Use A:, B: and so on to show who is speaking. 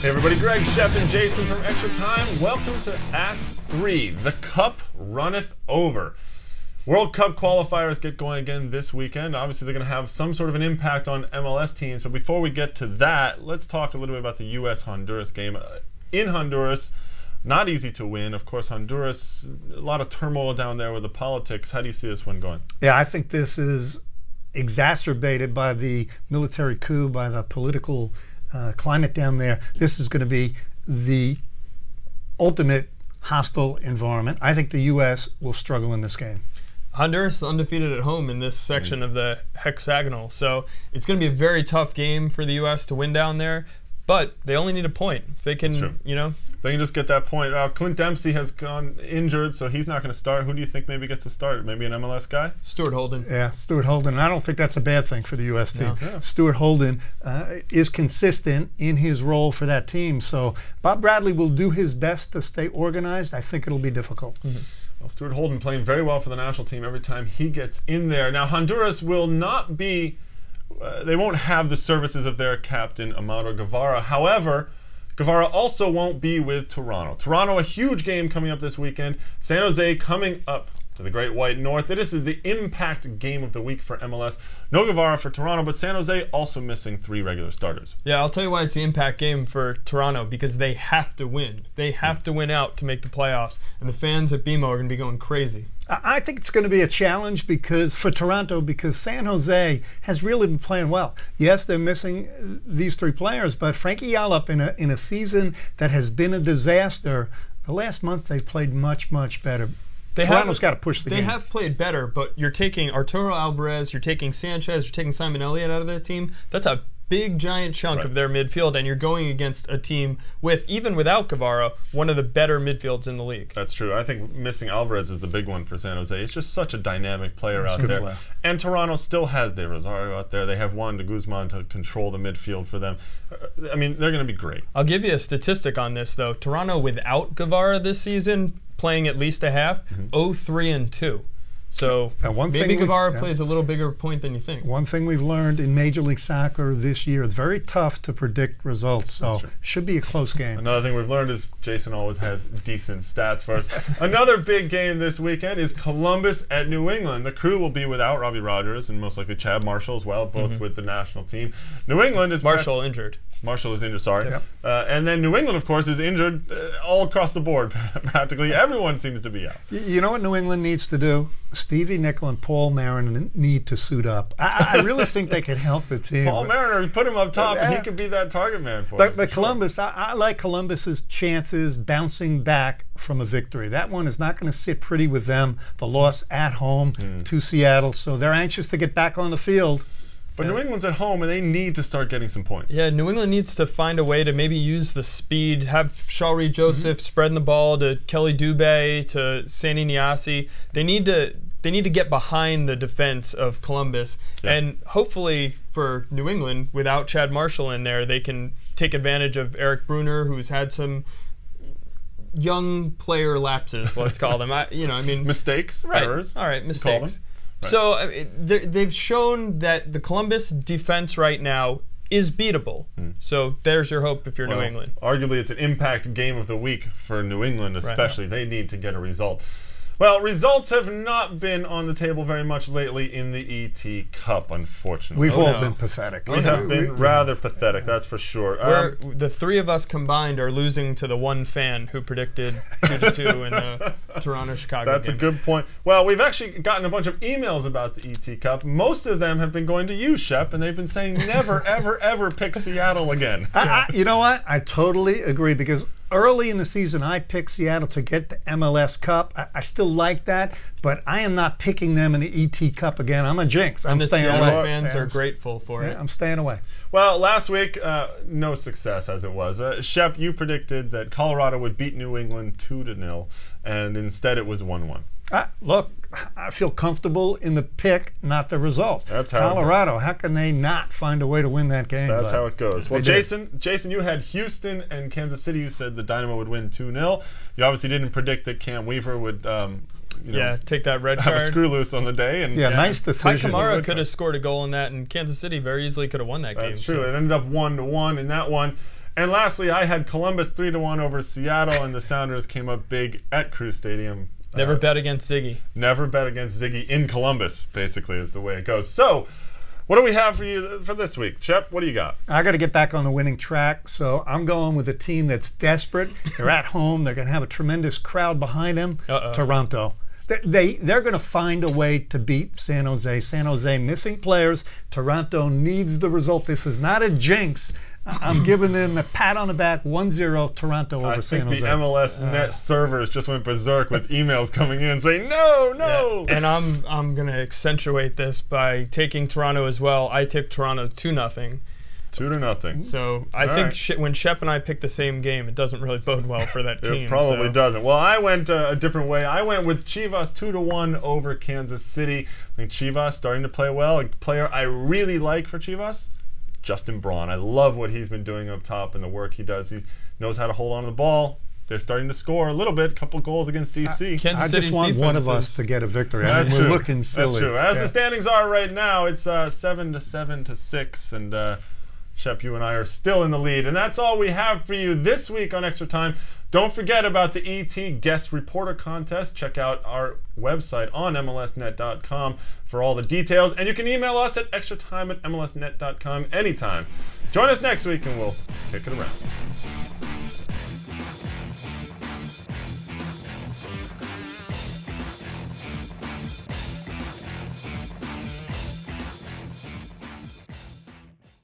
A: Hey everybody, Greg, Shep and Jason from ExtraTime. Welcome to Act 3. The Cup runneth over. World Cup qualifiers get going again this weekend. Obviously, they're going to have some sort of an impact on MLS teams. But before we get to that, let's talk a little bit about the U.S.-Honduras game. In Honduras, not easy to win. Of course, Honduras, a lot of turmoil down there with the politics. How do you see this one going?
B: Yeah, I think this is exacerbated by the military coup, by the political climate down there. This is going to be the ultimate hostile environment. I think the U.S. will struggle in this game.
C: Honduras is undefeated at home in this section of the hexagonal, so it's going to be a very tough game for the U.S. to win down there. But they only need a point. If they can, you know,
A: they can just get that point. Clint Dempsey has gone injured, so he's not going to start. Who do you think maybe gets to start? Maybe an MLS guy?
C: Stuart Holden.
B: Yeah, Stuart Holden. And I don't think that's a bad thing for the U.S. team.
C: No.
A: Yeah.
B: Stuart Holden is consistent in his role for that team. So Bob Bradley will do his best to stay organized. I think it'll be difficult.
A: Well, Stuart Holden playing very well for the national team every time he gets in there. Now, Honduras will not be, they won't have the services of their captain, Amado Guevara. However, Guevara also won't be with Toronto. Toronto, a huge game coming up this weekend. San Jose coming up to the Great White North. This is the impact game of the week for MLS. No Guevara for Toronto, but San Jose also missing 3 regular starters.
C: Yeah, I'll tell you why it's the impact game for Toronto, because they have to win. They have to win out to make the playoffs, and the fans at BMO are going to be going crazy.
B: I think it's going to be a challenge for Toronto, because San Jose has really been playing well. Yes, they're missing these 3 players, but Frankie Yallop in a season that has been a disaster, the last month they've played much, much better. Toronto's got to push the game.
C: They have played better, but you're taking Arturo Alvarez, you're taking Sanchez, you're taking Simon Elliott out of that team. That's a big, giant chunk of their midfield, and you're going against a team with, even without Guevara, one of the better midfields in the league.
A: That's true. I think missing Alvarez is the big one for San Jose. It's just such a dynamic player out there. And Toronto still has De Rosario out there. They have Juan de Guzman to control the midfield for them. I mean, they're going to be great.
C: I'll give you a statistic on this, though. Toronto without Guevara this season, playing at least a half, 0-3-2. So maybe Guevara plays a little bigger point than you think.
B: One thing we've learned in Major League Soccer this year, it's very tough to predict results, so should be a close game.
A: Another thing we've learned is Jason always has decent stats for us. Another big game this weekend is Columbus at New England. The Crew will be without Robbie Rogers and most likely Chad Marshall as well, both with the national team. New England is
C: Marshall injured.
A: Marshall is injured, sorry.
B: Yep.
A: And then New England, of course, is injured all across the board. Practically everyone seems to be out.
B: You know what New England needs to do? Stevie Nicol and Paul Marin need to suit up. I really think they could help the team.
A: Paul Mariner, put him up top, and he could be that target man for them.
B: But Columbus, I like Columbus's chances bouncing back from a victory. That one is not going to sit pretty with them. The loss at home to Seattle, so they're anxious to get back on the field.
A: But New England's at home, and they need to start getting some points. Yeah,
C: New England needs to find a way to maybe use the speed, have Shaw Reed-Joseph spreading the ball to Kelly Dubé, to Sandy Niasi. They need to get behind the defense of Columbus, and hopefully for New England, without Chad Marshall in there, they can take advantage of Eric Brunner, who's had some young player lapses, let's call them.
A: Mistakes, errors.
C: All right, mistakes. So they've shown that the Columbus defense right now is beatable. So there's your hope if you're New England.
A: Arguably, it's an impact game of the week for New England, especially. They need to get a result. Well, results have not been on the table very much lately in the ET Cup, unfortunately.
B: We've all been pathetic.
A: We have been rather pathetic, that's for sure.
C: The 3 of us combined are losing to the one fan who predicted 2-2 in the Toronto-Chicago game.
A: That's a good point. Well, we've actually gotten a bunch of emails about the ET Cup. Most of them have been going to you, Shep, and they've been saying never, ever, ever pick Seattle again.
B: You know what? I totally agree, because early in the season, I picked Seattle to get the MLS Cup. I still like that, but I am not picking them in the ET Cup again. I'm a jinx. I'm staying away.
C: Seattle fans are grateful for it.
B: I'm staying away.
A: Well, last week, no success as it was. Shep, you predicted that Colorado would beat New England 2-0, and instead it was 1-1.
B: Look, I feel comfortable in the pick, not the result.
A: That's how
B: Colorado, how can they not find a way to win that game?
A: That's how it goes. Well, Jason, you had Houston and Kansas City. You said the Dynamo would win 2-0. You obviously didn't predict that Cam Weaver would
C: take that red
A: have
C: card.
A: a screw loose on the day. And
B: nice decision.
C: Ty Kamara could have scored a goal in that, and Kansas City very easily could have won that game.
A: That's true. It ended up 1-1 in that one. And lastly, I had Columbus 3-1 over Seattle, and the Sounders came up big at Crew Stadium.
C: Never bet against Ziggy.
A: Never bet against Ziggy in Columbus, basically, is the way it goes. So, what do we have for you for this week? Shep, what do you got?
B: I got to get back on the winning track, so I'm going with a team that's desperate. They're at home. They're going to have a tremendous crowd behind them. Toronto. They're going to find a way to beat San Jose. San Jose missing players. Toronto needs the result. This is not a jinx. I'm giving them a pat on the back, 1-0 Toronto over San Jose.
A: I think the MLS net servers just went berserk with emails coming in saying, no, no.
C: Yeah. And I'm going to accentuate this by taking Toronto as well. I took Toronto 2-0.
A: 2-0.
C: So I think when Shep and I pick the same game, it doesn't really bode well for that team.
A: It probably doesn't. Well, I went a different way. I went with Chivas 2-1 over Kansas City. I think Chivas starting to play well. A player I really like for Chivas, Justin Braun. I love what he's been doing up top and the work he does. He knows how to hold on to the ball. They're starting to score a little bit, a couple goals against DC.
B: I just want one of us to get a victory.
A: That's true.
B: We're looking silly.
A: That's true. As the standings are right now, it's 7-7-6, and Shep, you and I are still in the lead. And that's all we have for you this week on Extra Time. Don't forget about the ET Guest Reporter Contest. Check out our website on MLSnet.com for all the details. And you can email us at extratime@MLSnet.com anytime. Join us next week and we'll kick it around.